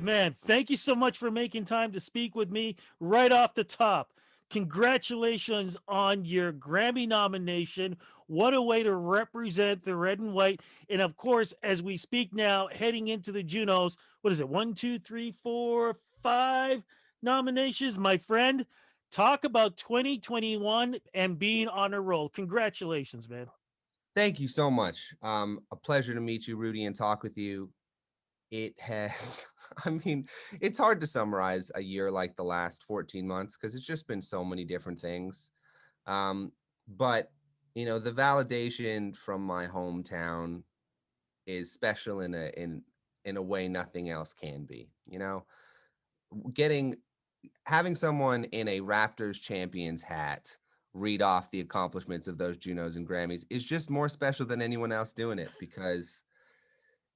man, thank you so much for making time to speak with me right off the top. Congratulations on your Grammy nomination. What a way to represent the red and white. And of course, as we speak now, heading into the Junos, what is it? One, two, three, four, five nominations, my friend. Talk about 2021 and being on a roll. Congratulations, man. Thank you so much. A pleasure to meet you, Rudy, and talk with you. It has, I mean, it's hard to summarize a year like the last 14 months because it's just been so many different things. Um, but, the validation from my hometown is special in a way nothing else can be. Getting having someone in a Raptors champions hat read off the accomplishments of those Junos and Grammys is just more special than anyone else doing it because,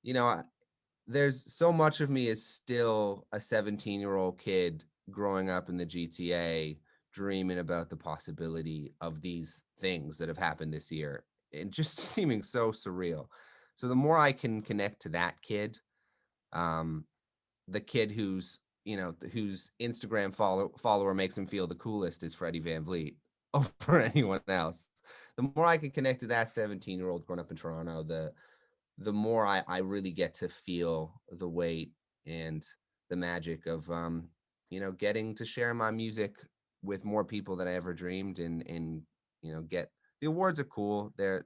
you know, I- there's so much of me is still a 17-year-old kid growing up in the GTA, dreaming about the possibility of these things that have happened this year and just seeming so surreal. So the more I can connect to that kid, um, the kid whose Instagram follower makes him feel the coolest is Freddie Van Vliet over anyone else. The more I can connect to that 17-year-old growing up in Toronto, the more I really get to feel the weight and the magic of getting to share my music with more people than I ever dreamed and get the awards are cool. They're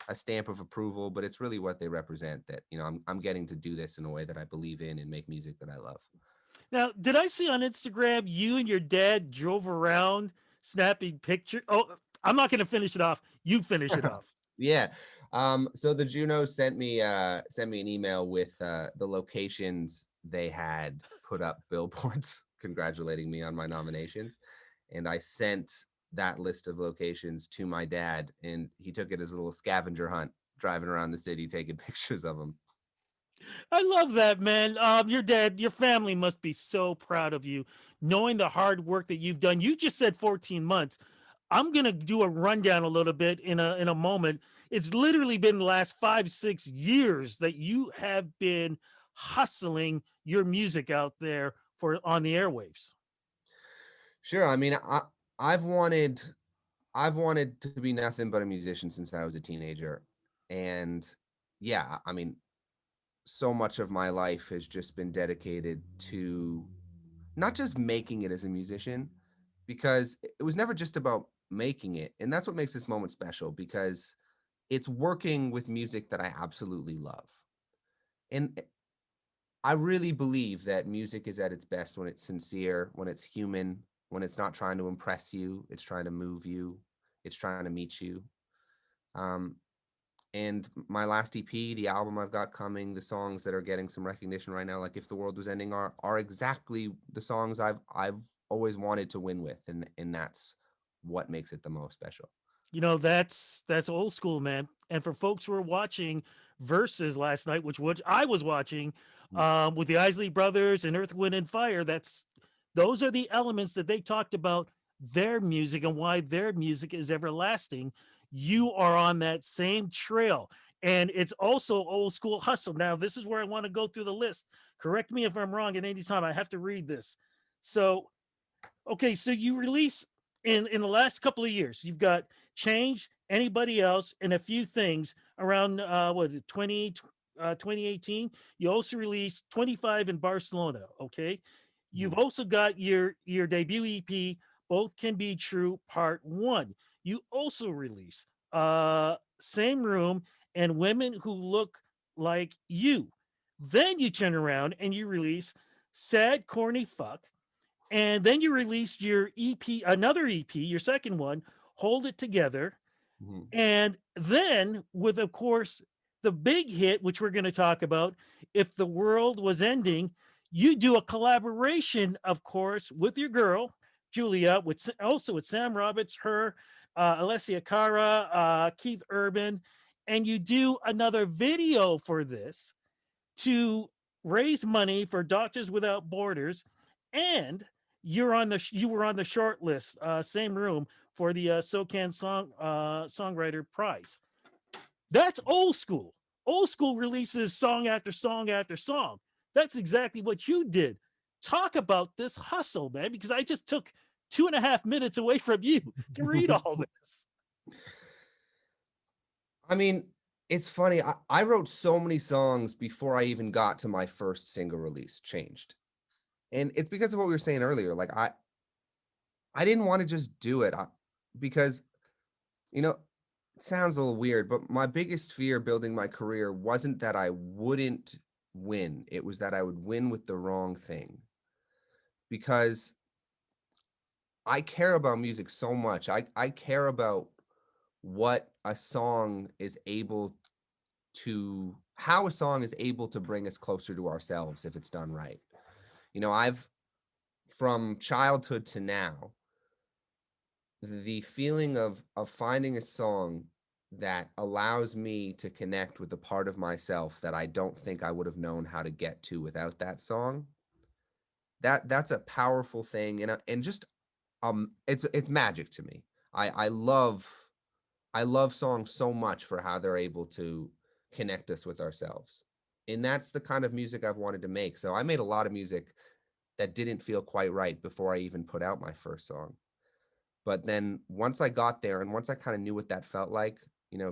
a stamp of approval, but it's really what they represent that, I'm getting to do this in a way that I believe in and make music that I love. Now, did I see on Instagram you and your dad drove around snapping pictures? Oh, I'm not going to finish it off. You finish it off. Yeah. So the Juno sent me an email with the locations they had put up billboards congratulating me on my nominations. And I sent that list of locations to my dad, and he took it as a little scavenger hunt, driving around the city taking pictures of them. I love that, man. Your dad, your family must be so proud of you, knowing the hard work that you've done. You just said 14 months. I'm gonna do a rundown a little bit in a moment. It's literally been the last 5 6 years that you have been hustling your music out there for on the airwaves. Sure. I mean, I've wanted to be nothing but a musician since I was a teenager. And yeah, I mean, so much of my life has just been dedicated to not just making it as a musician, because it was never just about making it. And that's what makes this moment special because it's working with music that I absolutely love. And I really believe that music is at its best when it's sincere, when it's human, when it's not trying to impress you, it's trying to move you, it's trying to meet you. Um, and my last EP, the album I've got coming, the songs that are getting some recognition right now, like If the World Was Ending, are exactly the songs I've always wanted to win with, and that's what makes it the most special. That's old school, man. And for folks who were watching Versus last night, which I was watching, Mm. with the Isley Brothers and Earth, Wind, and Fire, those are the elements that they talked about their music and why their music is everlasting. You are on that same trail, and it's also old school hustle. Now, this is where I want to go through the list. Correct me if I'm wrong at any time. I have to read this. So, okay, so you release in the last couple of years, you've got Change, Anybody Else, and a few things around what 2018. You also released 25 in Barcelona. Okay, you've Mhm. also got your debut EP, Both Can Be True Part 1. You also release Same Room and Women Who Look Like You. Then you turn around and you release Sad Corny Fuck, and then you released your EP, another EP, your second one, Hold It Together. Mhm. And then, with, of course, the big hit, which we're going to talk about, If the World Was Ending, you do a collaboration, of course, with your girl, Julia, with also with Sam Roberts, her, Alessia Cara, Keith Urban, and you do another video for this to raise money for Doctors Without Borders, and you were on the short list, same room for the SoCan Songwriter Prize. That's old school. Old school releases song after song after song. That's exactly what you did. Talk about this hustle, man, because I just took 2.5 minutes away from you to read all this. I mean, it's funny. I wrote so many songs before I even got to my first single release, Changed. And it's because of what we were saying earlier. Like I didn't want to just do it because, you know, it sounds a little weird, but my biggest fear building my career wasn't that I wouldn't win. It was that I would win with the wrong thing. Because I care about music so much. I care about what a song is able to how a song is able to bring us closer to ourselves if it's done right. I've from childhood to now, the feeling of finding a song that allows me to connect with a part of myself that I don't think I would have known how to get to without that song. That's a powerful thing, and just it's magic to me. I love songs so much for how they're able to connect us with ourselves. And that's the kind of music I've wanted to make. So I made a lot of music that didn't feel quite right before I even put out my first song. But then once I got there and once I kind of knew what that felt like,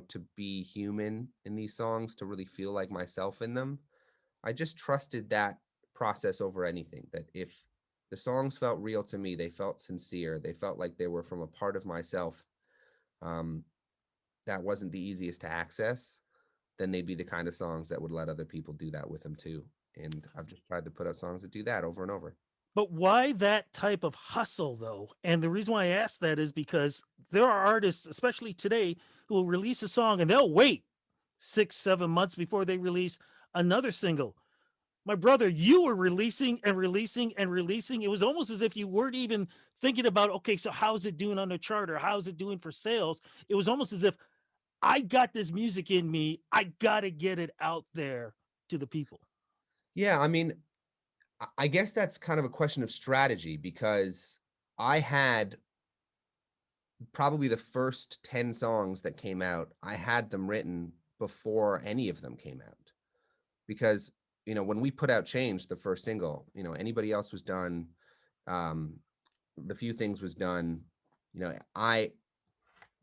to be human in these songs, to really feel like myself in them, I just trusted that process over anything. That if the songs felt real to me, they felt sincere, they felt like they were from a part of myself, um, that wasn't the easiest to access, then they'd be the kind of songs that would let other people do that with them too. And I've just tried to put out songs that do that over and over. But why that type of hustle, though? And the reason why I ask that is because there are artists, especially today, who will release a song and they'll wait 6, 7 months before they release another single. My brother, you were releasing and releasing and releasing. It was almost as if you weren't even thinking about, okay, so how's it doing on the chart or how's it doing for sales? It was almost as if I got this music in me. I got to get it out there to the people. Yeah, I mean, I guess that's kind of a question of strategy because I had probably the first 10 songs that came out, I had them written before any of them came out. Because, when we put out Change, the first single, anybody else was done. Um, the Few Things was done. I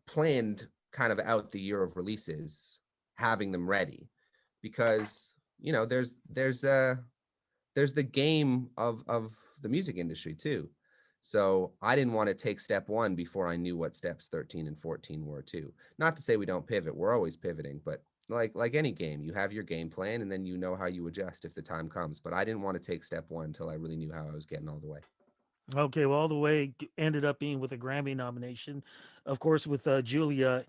planned kind of out the year of releases, having them ready because, there's the game of the music industry too. So I didn't want to take step one before I knew what steps 13 and 14 were too. Not to say we don't pivot, we're always pivoting, but like any game, you have your game plan and then you know how you adjust if the time comes. But I didn't want to take step one until I really knew how I was getting all the way. Okay, well, all the way ended up being with a Grammy nomination, of course, with Julia.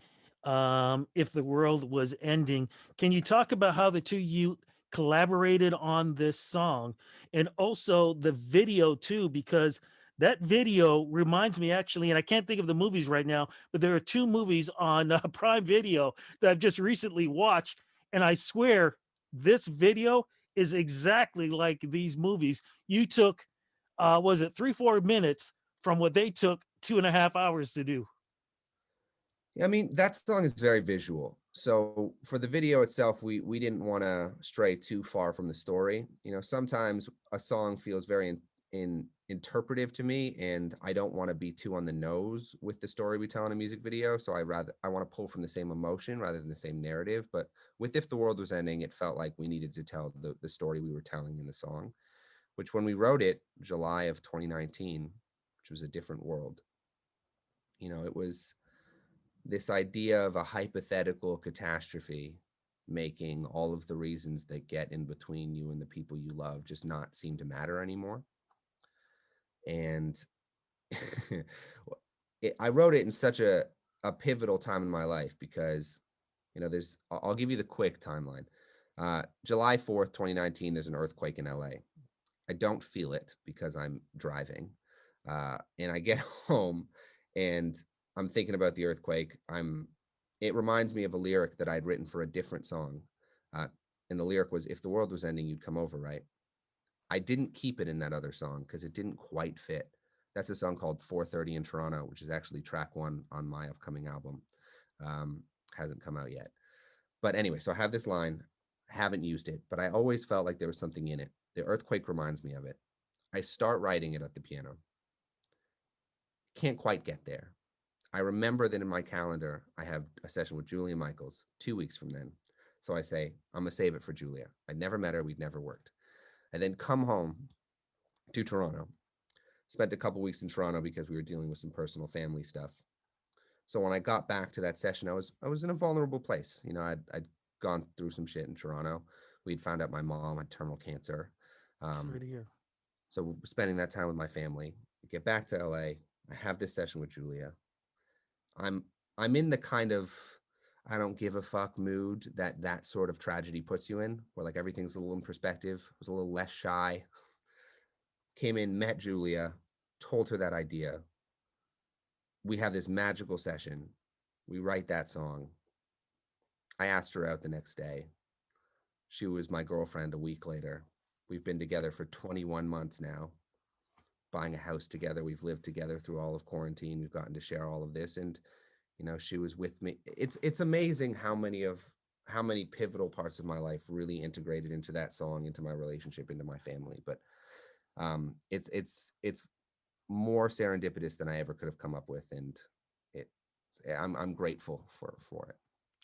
If the world was ending, can you talk about how the two you collaborated on this song, and also the video too? Because that video reminds me actually, and I can't think of the movies right now, but there are two movies on Prime Video that I've just recently watched, and I swear this video is exactly like these movies. You took was it 3 4 minutes from what they took 2.5 hours to do. Yeah, I mean, that song is very visual. So for the video itself, we didn't want to stray too far from the story. Sometimes a song feels very interpretive to me, and I don't want to be too on the nose with the story we tell in a music video. So I want to pull from the same emotion rather than the same narrative. But with If the World Was Ending, it felt like we needed to tell the story we were telling in the song, which when we wrote it, July of 2019, which was a different world, it was this idea of a hypothetical catastrophe making all of the reasons that get in between you and the people you love just not seem to matter anymore. And I wrote it in such a pivotal time in my life because, I'll give you the quick timeline. July 4th, 2019, there's an earthquake in LA. I don't feel it because I'm driving. And I get home and I'm thinking about the earthquake. It reminds me of a lyric that I'd written for a different song. Uh, and the lyric was, "If the world was ending, you'd come over, right?" I didn't keep it in that other song because it didn't quite fit. That's a song called 4:30 in Toronto, which is actually track one on my upcoming album. Hasn't come out yet. But anyway, so I have this line, haven't used it, but I always felt like there was something in it. The earthquake reminds me of it. I start writing it at the piano. Can't quite get there. I remember that in my calendar, I have a session with Julia Michaels 2 weeks from then. So I say, I'm going to save it for Julia. I'd never met her. We'd never worked. I then come home to Toronto. Spent a couple weeks in Toronto because we were dealing with some personal family stuff. So when I got back to that session, I was in a vulnerable place. I'd gone through some shit in Toronto. We'd found out my mom had terminal cancer. Um, Sorry to hear. so spending that time with my family. Get back to LA. I have this session with Julia. I'm I'm in the kind of I don't give a fuck mood that sort of tragedy puts you in, where like everything's a little in perspective. Was a little less shy. Came in, met Julia, told her that idea. We have this magical session. We write that song. I asked her out the next day. She was my girlfriend a week later. We've been together for 21 months now, buying a house together. We've lived together through all of quarantine. We've gotten to share all of this, and she was with me. It's amazing how many pivotal parts of my life really integrated into that song, into my relationship, into my family. But it's more serendipitous than I ever could have come up with, and it I'm grateful for it.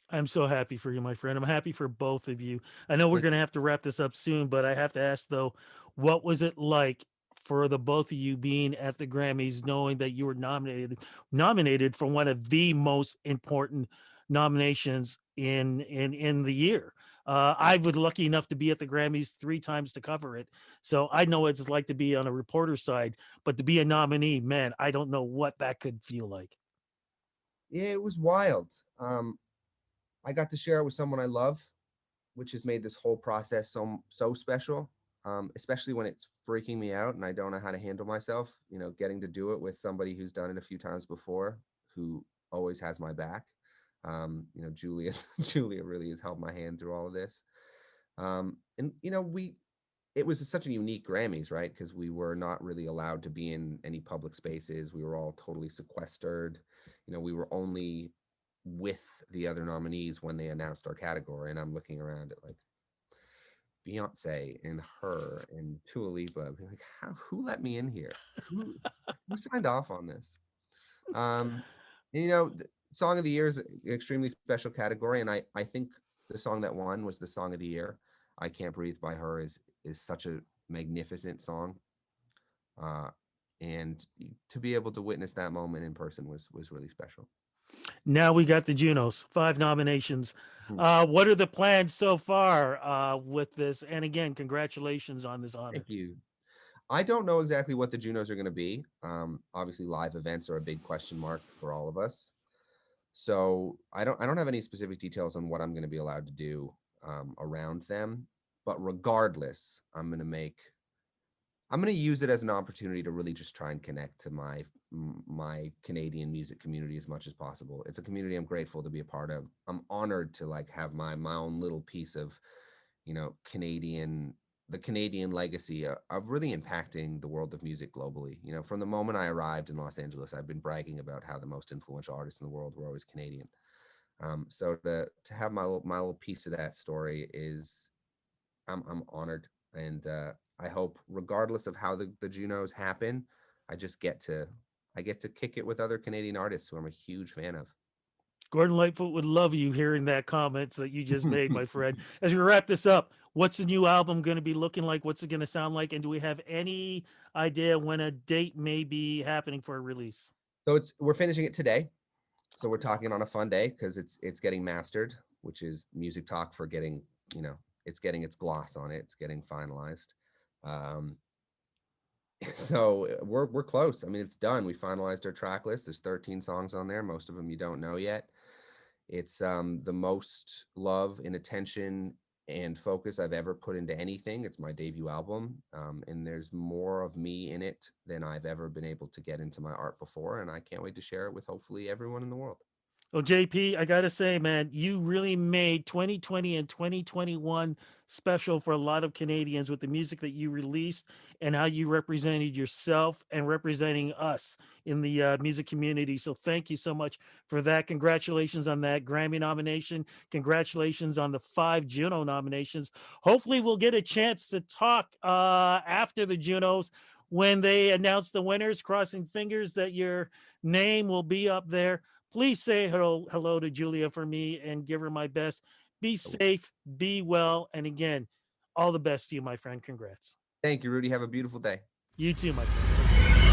I'm so happy for you, my friend. I'm happy for both of you. I know we're Thank going to you. have to wrap this up soon, but I have to ask though, what was it like for the both of you being at the Grammys, knowing that you were nominated for one of the most important nominations in the year? I was lucky enough to be at the Grammys 3 times to cover it, so I know what it's like to be on a reporter side, but to be a nominee, man, I don't know what that could feel like. Yeah, it was wild. I got to share it with someone I love, which has made this whole process so special. Especially when it's freaking me out and I don't know how to handle myself. Getting to do it with somebody who's done it a few times before, who always has my back. Julia Julia really has held my hand through all of this. And we it was such a unique Grammys, right? Because we were not really allowed to be in any public spaces. We were all totally sequestered. We were only with the other nominees when they announced our category. And I'm looking around at like Beyonce and her and Dua Lipa. I'd be like, who let me in here? Who signed off on this? Um, and, Song of the Year is an extremely special category, and I think the song that won was the Song of the Year. I Can't Breathe by her is such a magnificent song. Uh, and to be able to witness that moment in person was really special. Now we got the Junos, 5 nominations. Mhm. What are the plans so far with this? And again, congratulations on this honor. Thank you. I don't know exactly what the Junos are going to be. Obviously, live events are a big question mark for all of us. So I don't have any specific details on what I'm going to be allowed to do around them. But regardless, I'm going to use it as an opportunity to really just try and connect to my Canadian music community as much as possible. It's a community I'm grateful to be a part of. I'm honored to like have my own little piece of, Canadian the Canadian legacy of really impacting the world of music globally. From the moment I arrived in Los Angeles, I've been bragging about how the most influential artists in the world were always Canadian. So to have my little piece of that story is I'm honored, and I hope, regardless of how the Junos happen, I get to kick it with other Canadian artists who I'm a huge fan of. Gordon Lightfoot would love you hearing that comments that you just made, my friend. As we wrap this up, what's the new album going to be looking like? What's it going to sound like? And do we have any idea when a date may be happening for a release? So we're finishing it today. So we're Okay. talking on a fun day because it's getting mastered, which is music talk for getting, it's getting its gloss on it. It's getting finalized. Um, so we're close. I mean, it's done. We finalized our track list. There's 13 songs on there. Most of them you don't know yet. It's the most love and attention and focus I've ever put into anything. It's my debut album, and there's more of me in it than I've ever been able to get into my art before. And I can't wait to share it with hopefully everyone in the world. Well, JP, I gotta say, man, you really made 2020 and 2021 special for a lot of Canadians with the music that you released and how you represented yourself and representing us in the music community. So thank you so much for that. Congratulations on that Grammy nomination. Congratulations on the 5 Juno nominations. Hopefully, we'll get a chance to talk after the Junos when they announce the winners. Crossing fingers that your name will be up there. Please say hello to Julia for me and give her my best. Be safe, be well, and again, all the best to you, my friend. Congrats. Thank you, Rudy. Have a beautiful day. You too, my friend. Take care.